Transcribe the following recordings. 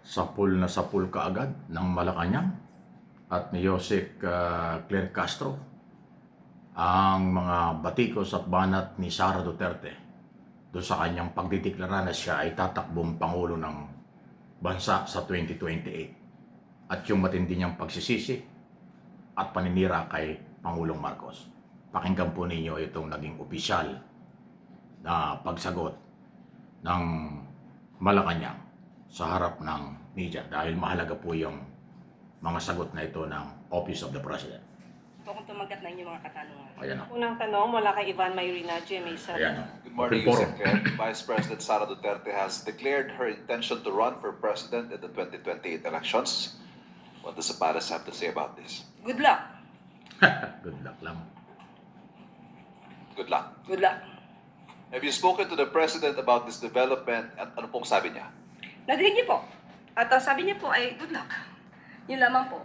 sapul kaagad ng Malacanang at ni Jose Claire Castro ang mga batikos at banat ni Sara Duterte doon sa kanyang pagdideklara na siya ay tatakbong Pangulo ng bansa sa 2028 at yung matindi niyang pagsisisi at paninira kay Pangulong Marcos. Pakinggan po ninyo itong naging opisyal na pagsagot ng Malacanang sa harap ng media dahil mahalaga po yung mga sagot na ito ng Office of the President. Kung tumagat na inyong mga katanungan. Ayan o. Unang tanong mula kay Ivan Mayrina, GMA sa... Ayan o. Good morning, Open forum. Yusek. Vice President Sara Duterte has declared her intention to run for president in the 2028 elections. What does the palace have to say about this? Good luck. Good luck lang. Good luck. Good luck. Have you spoken to the president about this development at ano pong sabi niya? Nadinig niyo po. At sabi niya po ay good luck. Yun lamang po.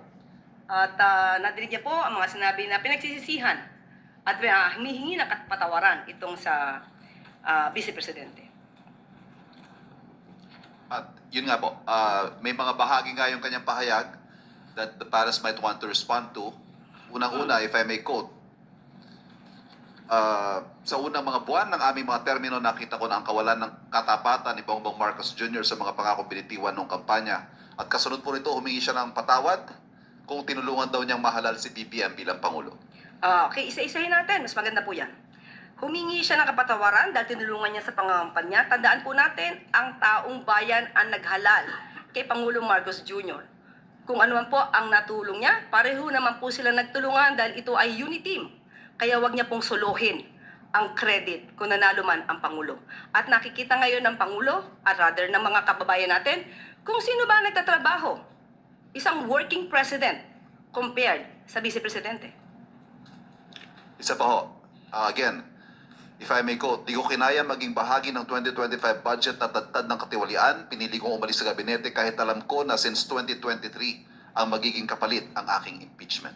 At nadinig niya po ang mga sinabi na pinagsisisihan at hinihingi ng patawaran itong sa Vice Presidente. At yun nga po, may mga bahagi nga yung kanyang pahayag that the palace might want to respond to. Unang-una, if I may quote, sa unang mga buwan ng aming mga termino, nakita ko na ang kawalan ng katapatan ni Bongbong Marcos Jr. sa mga pangakong binitiwan ng kampanya. At kasunod po nito, humingi siya ng patawad kung tinulungan daw niyang mahalal si BBM bilang Pangulo. Okay, isa-isahin natin. Mas maganda po yan. Humingi siya ng kapatawaran dahil tinulungan niya sa pangangampanya. Tandaan po natin, ang taong bayan ang naghalal kay Pangulong Marcos Jr. Kung ano man po ang natulong niya, pareho naman po sila nagtulungan dahil ito ay unity team. Kaya wag niya pong suluhin ang credit kung nanalo man ang Pangulo. At nakikita ngayon ng Pangulo, at rather ng mga kababayan natin, kung sino ba nagtatrabaho. Isang working president compared sa Vice Presidente. Isa pa ho, again, if I may quote, di ko kinaya maging bahagi ng 2025 budget na tad ng katiwalian, pinili kong umalis sa gabinete kahit alam ko na since 2023 ang magiging kapalit ang aking impeachment.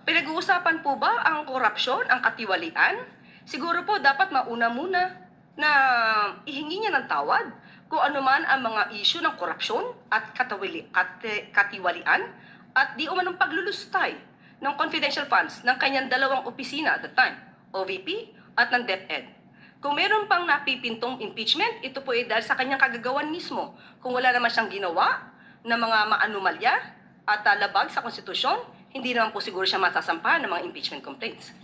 Pinag-uusapan po ba ang korupsyon, ang katiwalian? Siguro po dapat mauna muna na ihingi niya ng tawad kung ano man ang mga issue ng korupsyon at katiwalian at di umanong paglulustay ng confidential funds ng kanyang dalawang opisina at the time, OVP at ng DepEd. Kung meron pang napipintong impeachment, ito po ay dahil sa kanyang kagagawan mismo. Kung wala naman siyang ginawa na mga maanumalya at labag sa konstitusyon, hindi naman po siguro siya masasampahan ng mga impeachment complaints.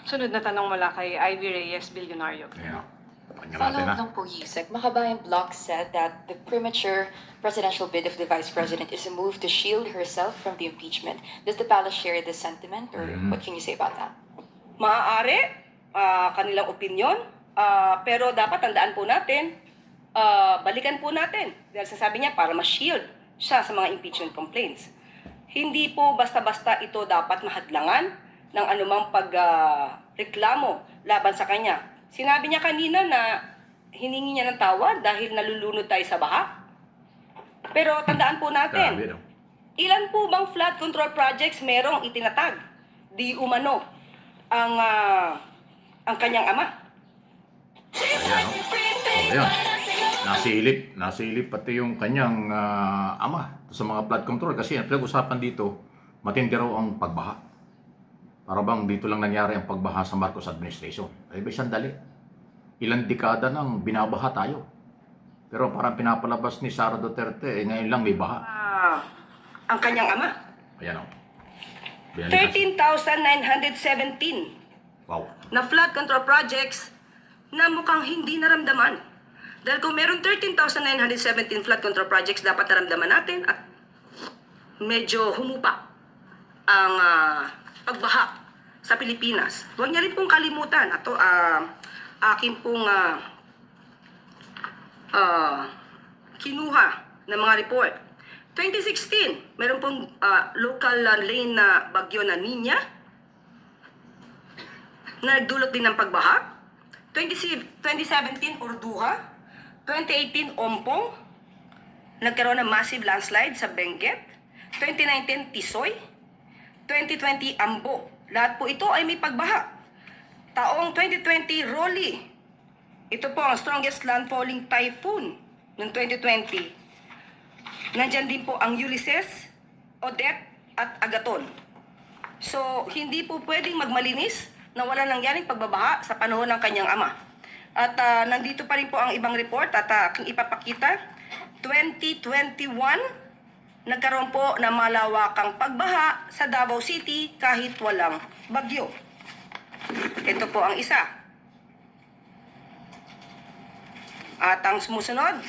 Sunod na tanong mula kay Ivy Reyes, Bilyonaryo. Ayan o. Pakinggan natin Follow-up ha. lang po, Yusek. Makabayan Block said that the premature presidential bid of the Vice President is a move to shield herself from the impeachment. Does the palace share this sentiment, or what can you say about that? Maaari, kanilang opinion, pero dapat tandaan po natin, balikan po natin. Dahil sasabi niya para ma-shield siya sa mga impeachment complaints. Hindi po basta-basta ito dapat mahadlangan ng anumang pagreklamo laban sa kanya. Sinabi niya kanina na hiningi niya ng tawad dahil nalulunod tayo sa baha. Pero tandaan po Grabe, natin, no? ilan po bang flood control projects merong itinatag? Di umano ang kanyang ama. Ayan o. Ayan. Nasilip pati yung kanyang ama sa mga flood control kasi ang pinag-usapan dito, matindi raw ang pagbaha. Para bang dito lang nangyari ang pagbaha sa Marcos administration. Ay ba sandali? Ilang dekada nang binabaha tayo. Pero parang pinapalabas ni Sara Duterte, ngayon lang may baha. Ang kanyang ama. Ayan o. 13,917 Wow. na flood control projects na mukhang hindi naramdaman. Dahil kung meron 13,917 flood control projects, dapat naramdaman natin at medyo humupa ang pagbaha sa Pilipinas. Huwag niya rin pong kalimutan. Ito, aking pong kinuha ng mga report. 2016, meron pong local lane na bagyo na Nina na nagdulot din ng pagbaha. 2017, Orduha. 2018, Ompong. Nagkaroon ng massive landslide sa Benguet. 2019, Tisoy. 2020, Ambo. Lahat po ito ay may pagbaha. Taong 2020, Rolly. Ito po ang strongest landfalling typhoon noong 2020, nandyan din po ang Ulysses, Odette, at Agaton. So, hindi po pwedeng magmalinis na wala nangyaring pagbabaha sa panahon ng kanyang ama. At nandito pa rin po ang ibang report at aking ipapakita. 2021, nagkaroon po ng malawakang pagbaha sa Davao City kahit walang bagyo. Ito po ang isa. At ang sumusunod,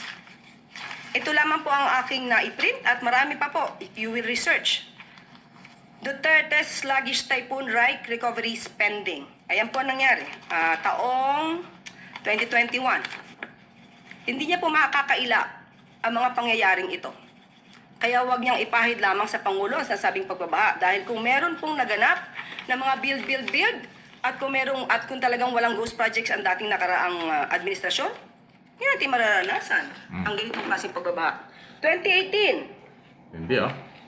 ito lamang po ang aking na-print at marami pa po if you will research. Duterte's sluggish typhoon Reich recovery spending. Ayan po ang nangyari. Taong 2021. Hindi niya po makakaila ang mga pangyayaring ito. Kaya huwag niyang ipahid lamang sa Pangulo ang sasabing pagbabaha. Dahil kung meron pong naganap na mga build, at kung talagang walang ghost projects ang dating nakaraang administrasyon, hindi natin mararanasan ang ganitong klaseng pagbabaha. 2018, Hindi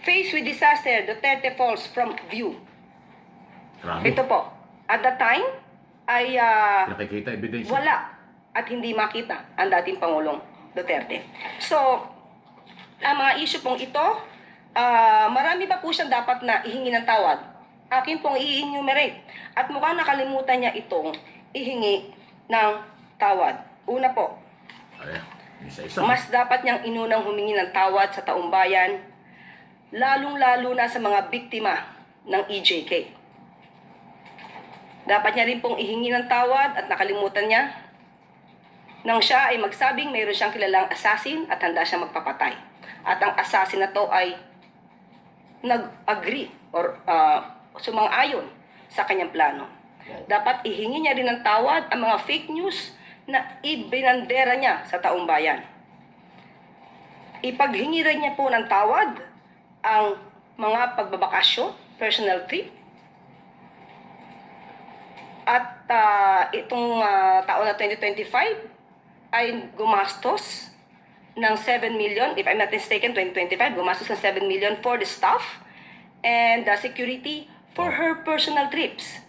faced with disaster, Duterte falls from view. Grabe. Ito po, at the time, ay Nakikita ebidensya. wala at hindi makita ang dating Pangulong Duterte. So, ang mga issue pong ito, marami pa po siyang dapat na ihingi ng tawad. Akin pong i-enumerate. At mukhang nakalimutan niya itong ihingi ng tawad. Una po, Ay, isa-isa. mas dapat niyang inunang humingi ng tawad sa taong bayan, lalong-lalo na sa mga biktima ng EJK. Dapat niya rin pong ihingi ng tawad at nakalimutan niya nang siya ay magsabing mayroon siyang kilalang assassin at handa siyang magpapatay. At ang assassin na to ay nag-agree or sumang-ayon sa kanyang plano. Dapat ihingi niya rin ng tawad ang mga fake news na ibinandera niya sa taong bayan. Ipaghingi rin niya po ng tawad ang mga pagbabakasyon, personal trip. At itong taon na 2025 ay gumastos ng 7 million, if I'm not mistaken, 2025, gumastos ng 7 million for the staff and the security for her personal trips.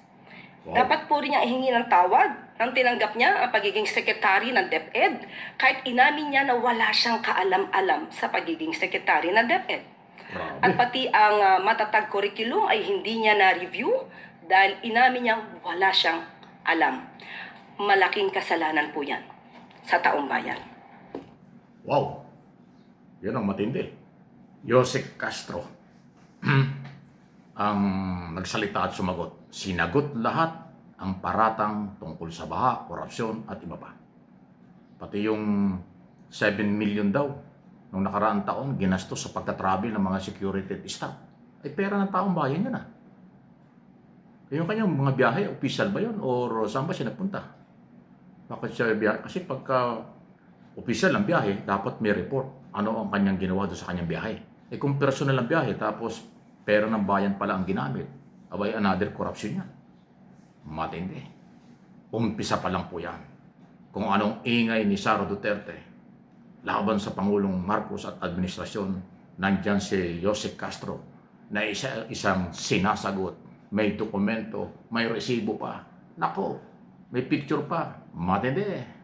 Wow. Dapat po rin niya ihingi ng tawad nang tinanggap niya ang pagiging sekretary ng DepEd kahit inamin niya na wala siyang kaalam-alam sa pagiging sekretary ng DepEd. Grabe. At pati ang matatag curriculum ay hindi niya na-review dahil inamin niyang wala siyang alam. Malaking kasalanan po yan sa taong bayan. Wow. Yan ang matindi. Joseph Castro ang nagsalita at sumagot. Sinagot lahat ang paratang tungkol sa baha, korupsyon at iba pa. Pati yung 7 million daw nung nakaraang taon ginastos sa pagka-travel ng mga security staff. Ay pera ng taong bayan yan Yung kanyang mga biyahe, official ba yun? O saan ba siya nagpunta? Bakit siya biyahe? Kasi pagka official ang biyahe, dapat may report. Ano ang kanyang ginawa doon sa kanyang biyahe? Kung personal ang biyahe, tapos pera ng bayan pala ang ginamit, abay another corruption yan. Matindi. Umpisa pa lang po yan. Kung anong ingay ni Sara Duterte laban sa Pangulong Marcos at administrasyon, nandyan si Joseph Castro na isang sinasagot. May dokumento, may resibo pa. Nako, may picture pa. Matindi.